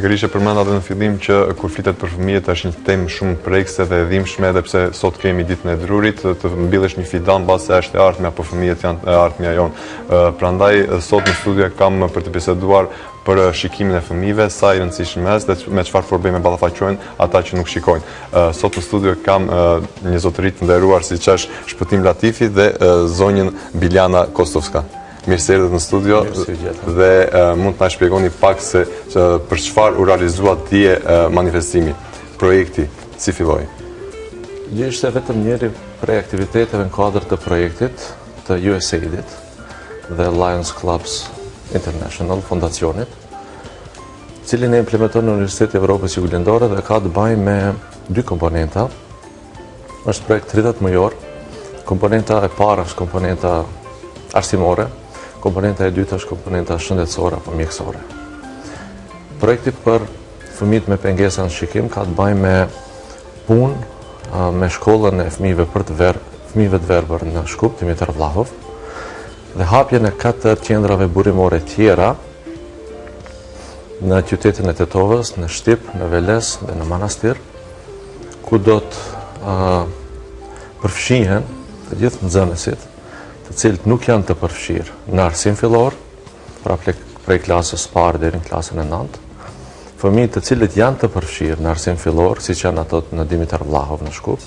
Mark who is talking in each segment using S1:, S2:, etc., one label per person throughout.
S1: pikërisht e përmenda edhe në fillim që kur flitet për fëmijët është një temë shumë prekse dhe e dhimbshme, edhe pse sot kemi ditën e drurit, të mbillesh një fidan mbas se është e ardhmja, po fëmijët janë e ardhmja jonë. Prandaj sot në studio kam për të biseduar për shikimin e fëmijëve, sa i rëndësishëm është dhe me çfarë probleme ballafaqojnë ata që nuk shikojnë. Sot në studio kam një zotëri të nderuar siç është Shpëtim Latifi dhe zonjën Biljana Kostovska. Mirë se erdhët në studio dhe mund të na shpjegoni pak se për çfarë u realizua dje manifestimi, projekti, si filloi?
S2: Dje ishte vetëm njëri prej aktiviteteve në kuadër të projektit të USAID-it dhe Lions Clubs International, fondacionit, cilin e implementon në Universitetin e Evropës Juglindore dhe ka të bëjë me dy komponenta. Është projekt 30 mujor, komponenta e parë është komponenta arsimore, komponenta e dytë është komponenta shëndetësore apo mjekësore. Projekti për fëmijët me pengesa në shikim ka të bëjë me punë me shkollën e fëmijëve të verbër në Shkup, Dimitar Vllahov, dhe hapjen e 4 qendrave burimore tjera në qytetin e Tetovës, në Shtip, në Veles dhe në Manastir, ku do të përfshihen të gjithë nxënësit, të cilët nuk janë të përfshirë në arsim fillor, pra prej klasës parë deri në klasën e 9, fëmijët të cilët janë të përfshirë në arsim fillor, siç janë ato në Dimitar Vllahov në Shkup,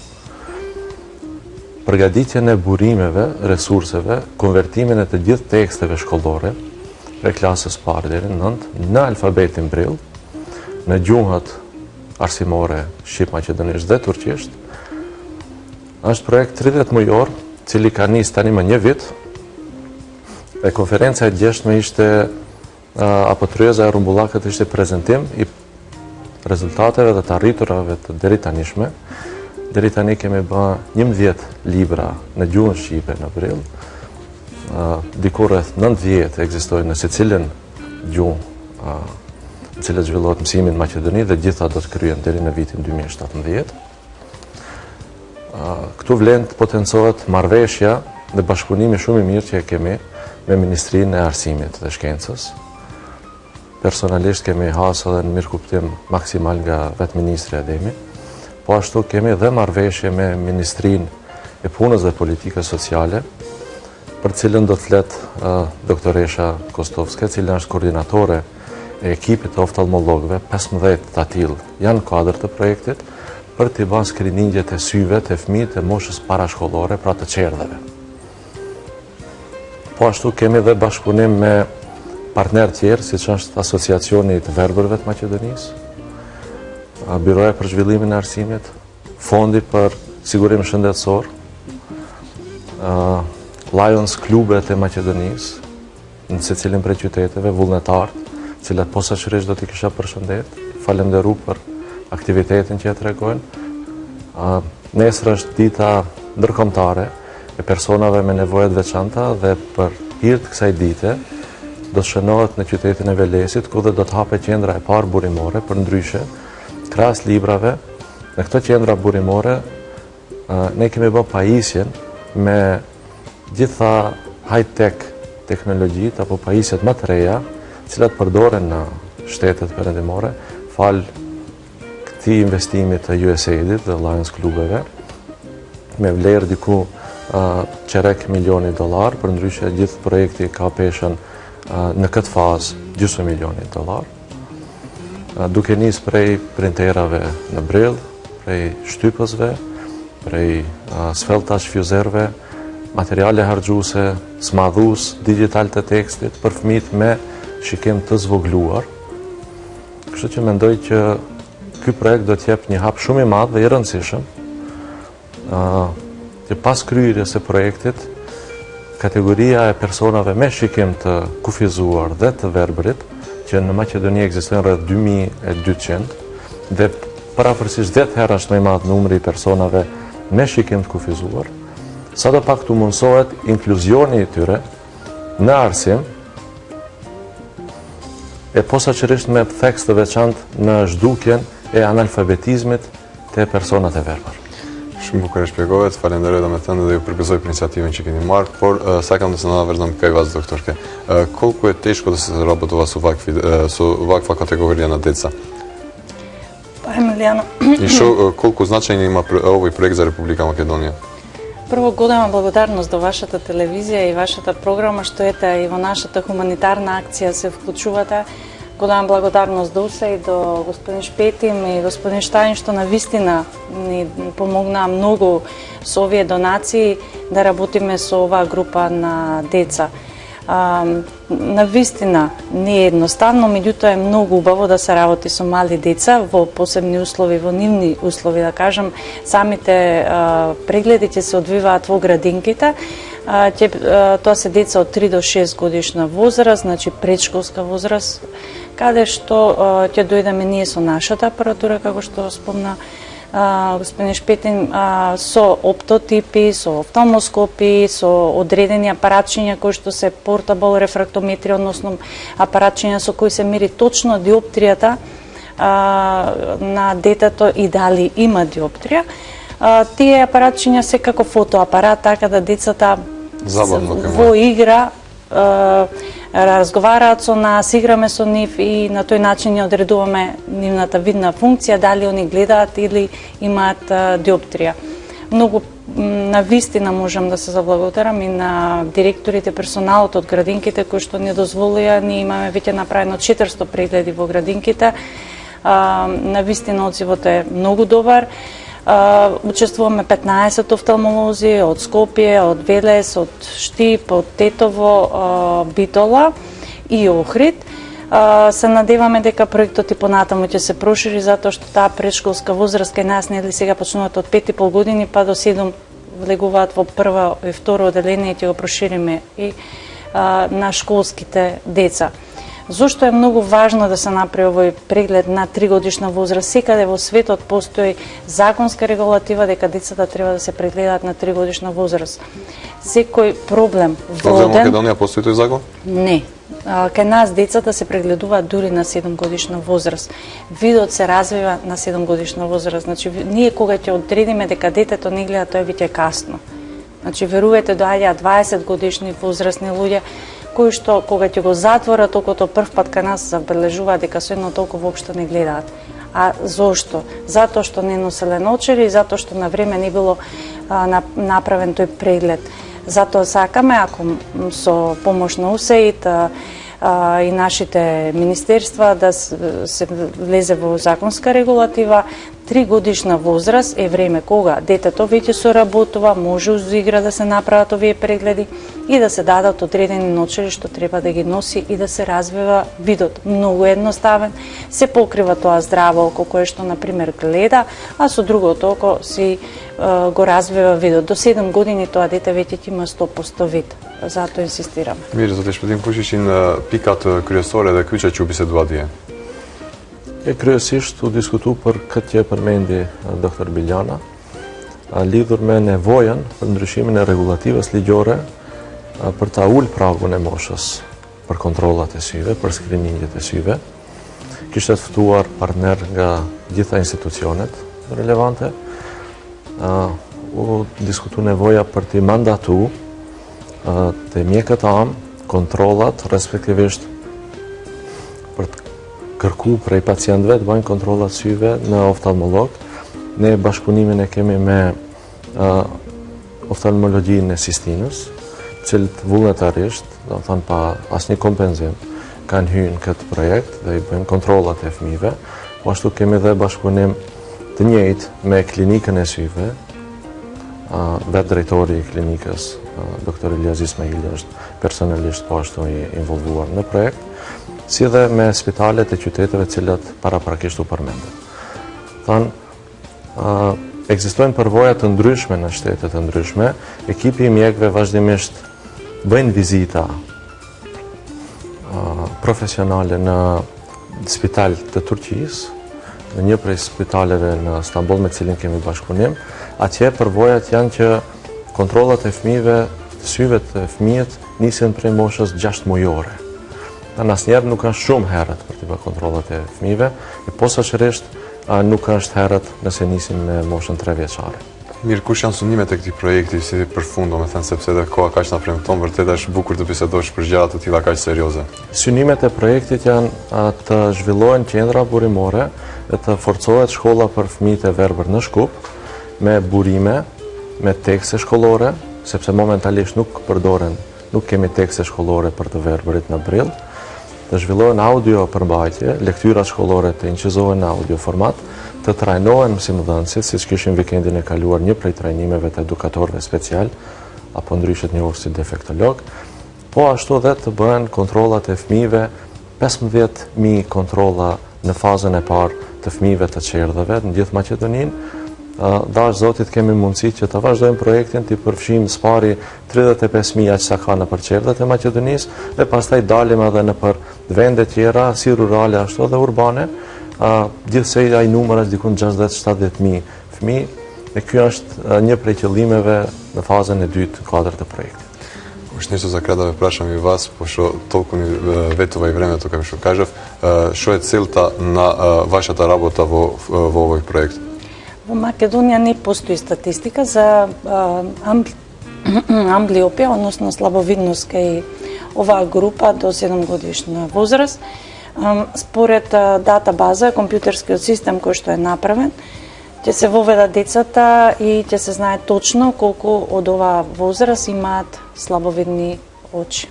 S2: përgatitjen e burimeve, resurseve, konvertimin e të gjithë teksteve shkollore, prej klasës parë deri në 9, në alfabetin brill, në gjuhët arsimore shqip, maqedonisht dhe turqisht. Është projekt 30 mujor, cili ka nis tani më një vit, dhe konferenca e gjashtme ishte, apo tryeza e rumbullakët ishte prezantim i rezultateve dhe të arriturave të deri tanishme. Deri tani kemi bë 11 libra në gjuhën shqipe në brill, diku rreth 90 ekzistojnë në secilën gjuhë në cilët zhvillohet mësimi në Maqedoni dhe gjitha do të kryen deri në vitin 2017. Këtu vlen të potencohet marrëveshja dhe bashkëpunimi shumë i mirë që e kemi me Ministrinë e Arsimit dhe Shkencës. Personalisht kemi hasë edhe në mirë kuptim maksimal nga vetë Ministri Ademi, po ashtu kemi dhe marrëveshje me Ministrinë e Punës dhe Politikës Sociale, për cilën do të flet doktoresha Kostovska, e cila është koordinatore e ekipit të oftalmologëve, 15 të tillë janë kuadër të projektit, për të bërë skriningjet e syve të fëmijët e moshës parashkollore, pra të qerdheve. Po ashtu kemi dhe bashkëpunim me partnerë tjerë, siç është Asociacioni i të Verbërve të Maqedonisë, Byroja për Zhvillimin e Arsimit, Fondi për Sigurim Shëndetësor, Lions klubet e Maqedonisë, në secilin prej qyteteve, vullnetarët, cilat posaçërisht do t'i kisha përshëndet, falenderu për aktivitetin që e tregojnë. Nesër është dita ndërkombëtare e personave me nevojat veçanta dhe për hir të kësaj dite do të shënohet në qytetin e Velesit, ku dhe do të hapet qendra e parë burimore, për ndryshe, krahas librave, në këtë qendra burimore ne kemi bërë pajisjen me gjitha high-tech teknologjit apo pajisjet më të reja, cilat përdoren në shtetet perëndimore, fal këtij investimit të USAID-it dhe Lions klubeve, me vlerë diku $100 milion, për ndryshe gjithë projekti ka peshën në këtë fazë $200 milion, duke nis prej printerave në brill, prej shtypësve, prej sfeltash fyzerve, materiale harxhuese, smadhus digital të tekstit për fëmijët me shikim të zvogluar. Kështu që mendoj që ky projekt do të jep një hap shumë i madh dhe i rëndësishëm, që pas kryerjes së projektit, kategoria e personave me shikim të kufizuar dhe të verbrit, që në Maqedoni ekzistojnë rreth 2200 dhe parafërsisht 10 herë është më i madh numri i personave me shikim të kufizuar, sadopak të mundsohet inkluzioni i tyre në arsim, e posaçërisht me theks të veçantë në zhdukjen e analfabetizmit të personat e verbër.
S1: Shumë bukur e shpjegove, të falenderoj domethënë dhe ju përgëzoj për iniciativën që keni marrë, por сакам да се наврзам кај вас, докторке. Колку е тешко да се заработува со ваква категорија на деца?
S3: Па, Емилијано.
S1: И колку значајно има овој проект за Република Македонија?
S3: Прво, голема благодарност до вашата телевизија и вашата програма, што ете и во нашата хуманитарна акција се вклучувате. Голема благодарност до УСЕ и до господин Шпетим и господин Штајн, што навистина ни помогнаа многу со овие донации да работиме со оваа група на деца. Навистина не е едноставно, меѓутоа е многу убаво да се работи со мали деца во посебни услови, во нивни услови, да кажам. Самите прегледи ќе се одвиваат во градинките. Тоа се деца од 3 до 6 годишна возраст, значи предшколска возраст, каде што ќе дојдеме ние со нашата апаратура, како што спомна господин Шпетин, со оптотипи, со офталмоскопи, со одредени апаратчиња кои што се портабл рефрактометри, односно апаратчиња со кои се мери точно диоптријата на детето и дали има диоптрија. Тие апаратчиња се како фотоапарат, така да децата во игра разговараат со нас, играме со нив и на тој начин ја одредуваме нивната видна функција, дали они гледаат или имаат диоптрија. Многу навистина можам да се заблагодарам и на директорите, персоналот од градинките кои што ни дозволија. Ние имаме веќе направено 400 прегледи во градинките. Навистина одзивот е многу добар. Учествуваме 15 офталмолози од Скопје, од Велес, од Штип, од Тетово, Битола и Охрид. Се надеваме дека проектот и понатаму ќе се прошири, затоа што таа предшколска возраст кај нас нели сега почнуваат од 5,5 години па до 7 влегуваат во прво и второ одделение и ќе го прошириме и на школските деца. Зошто е многу важно да се направи овој преглед на 3-годишна возраст? Секаде во светот постои законска регулатива дека децата треба да се прегледаат на 3-годишна возраст. Секој проблем
S1: воден... Во Македонија постои тој закон?
S3: Не. Кај нас децата се прегледуваат дури на 7-годишна возраст. Видот се развива на 7-годишна возраст. Значи, ние кога ќе одредиме дека детето не гледа, тоа е веќе касно. Значи, верувате, доаѓаат 20-годишни возрастни луѓе кои што кога ќе го затворат окото прв пат кај нас забележуваат дека со едно толку воопшто не гледаат. А зошто? Затоа што не носеле очери и затоа што на време не било направен тој преглед. Затоа сакаме, ако со помош на УСЕИД и нашите министерства да се влезе во законска регулатива, 3-годишна возраст е време кога детето веќе соработува, може уз игра да се направат овие прегледи и да се дадат одредени ночери што треба да ги носи и да се развива видот. Многу едноставен, се покрива тоа здраво око кое што, например, гледа, а со другото око си го развива видот. До 7 години тоа дете веќе има 100% вид. Затоа инсистираме.
S1: Мире, за Шпетин Пушичин, пикат kryesore dhe kyçe që u bisedua dje.
S2: Kryesisht u diskutu për këtë që përmendi doktor Biljana, lidhur me nevojën për ndryshimin e rregullativës ligjore për ta ul pragun e moshës për kontrollat e syve, për skrininget e syve. Kishte ftuar partner nga gjitha institucionet relevante. U diskutu nevoja për t'i mandatu të mjekët am kontrollat, respektivisht për të kërku prej pacientëve të bëjnë kontrollat syve në oftalmolog. Ne bashkëpunimin e kemi me oftalmologjinë e Sistinës, cilët vullnetarisht, do të thënë pa asnjë kompenzim, kanë hyrë në këtë projekt dhe i bëjnë kontrollat e fëmijëve. Po ashtu kemi dhe bashkëpunim të njëjtë me klinikën e syve. Vetë drejtori i klinikës, doktor Ilyas Ismaili, është personalisht po ashtu i involvuar në projekt, si dhe me spitalet e qyteteve cilat paraprakisht u përmendën. Ekzistojnë përvoja të ndryshme në shtetet të ndryshme, ekipi i mjekëve vazhdimisht bëjnë vizita profesionale në spital të Turqisë, në një prej spitaleve në Stamboll me cilin kemi bashkëpunim. Atje përvojat janë që kontrollat e fëmijëve, të syve të fëmijët nisin prej moshës 6 mujore. Asnjëherë nuk është shumë herët për të bërë kontrollat e fëmijëve, e posaçërisht nuk është herët nëse nisin me moshën 3 vjeçare.
S1: Mirë, kush janë synimet e këtij projekti si përfund, domethënë sepse edhe koha kaq na premton, vërtet është bukur të bisedosh për gjëra të tilla kaq serioze.
S2: Synimet e projektit janë të zhvillohen qendra burimore dhe të forcohet shkolla për fëmijët e verbër në Shkup me burime, me tekste shkollore, sepse momentalisht nuk kemi tekste shkollore për të verbërit në Brill. Të zhvillohen audio përmbajtje, lektyrat shkollore të incizohen në audio format, të trajnohen mësimdhënësit, siç kishim vikendin e kaluar një prej trajnimeve të edukatorëve special, apo ndryshe njohur si defektolog, po ashtu edhe të bëhen kontrollat e fëmijëve, 15.000 kontrolla në fazën e parë të fëmijëve të qerdhëve në gjithë Maqedoninë. Dash Zotit kemi mundësi që të vazhdojmë projektin, të përfshijmë spari 35.000 aq sa ka në për qerdhët e Maqedonisë dhe pastaj dalim edhe në për vende tjera, si rurale ashtu dhe urbane. Gjithsej ai numër është diku 60-70.000 fëmijë dhe ky është një prej qëllimeve në fazën e dytë në kuadër të projektit.
S1: Është nešto za kraj da prasham i vas, pošto toliko ni veto i vreme to kam što kažev, što je целта на вашата работа во овој проект?
S3: Во Македонија не постои статистика за амблиопија, односно слабовидност кај оваа група до 7 годишна возраст. Според датабаза, компјутерскиот систем кој што е направен, ќе се воведат децата и ќе се знае точно колку од оваа возраст имаат слабовидни очи.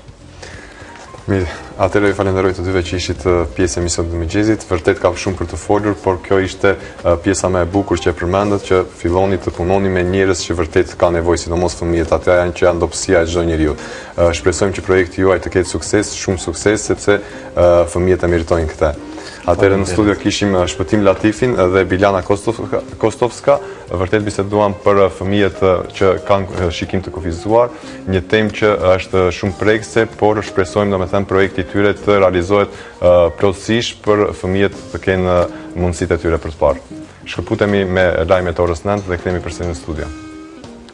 S1: Mirë, atëherë ju falenderoj të dyve që ishit pjesë e emisionit të mëngjesit. Vërtet ka shumë për të folur, por kjo ishte pjesa më e bukur që e përmendët, që filloni të punoni me njerëz që vërtet kanë nevojë, sidomos fëmijët, ata janë që janë dobësia e çdo njeriu. Shpresojmë që projekti juaj të ketë sukses, shumë sukses, sepse fëmijët e meritojnë këtë. Atëherë në studio kishim Shpëtim Latifin dhe Biljana Kostovska. Vërtet biseduam për fëmijët që kanë shikim të kufizuar, një temë që është shumë prekse, por shpresojmë domethënë projekti i tyre të realizohet plotësisht për fëmijët të kenë mundësitë e tyre për të parë. Shkëputemi me lajmet orës 9 dhe kthehemi përsëri në studio.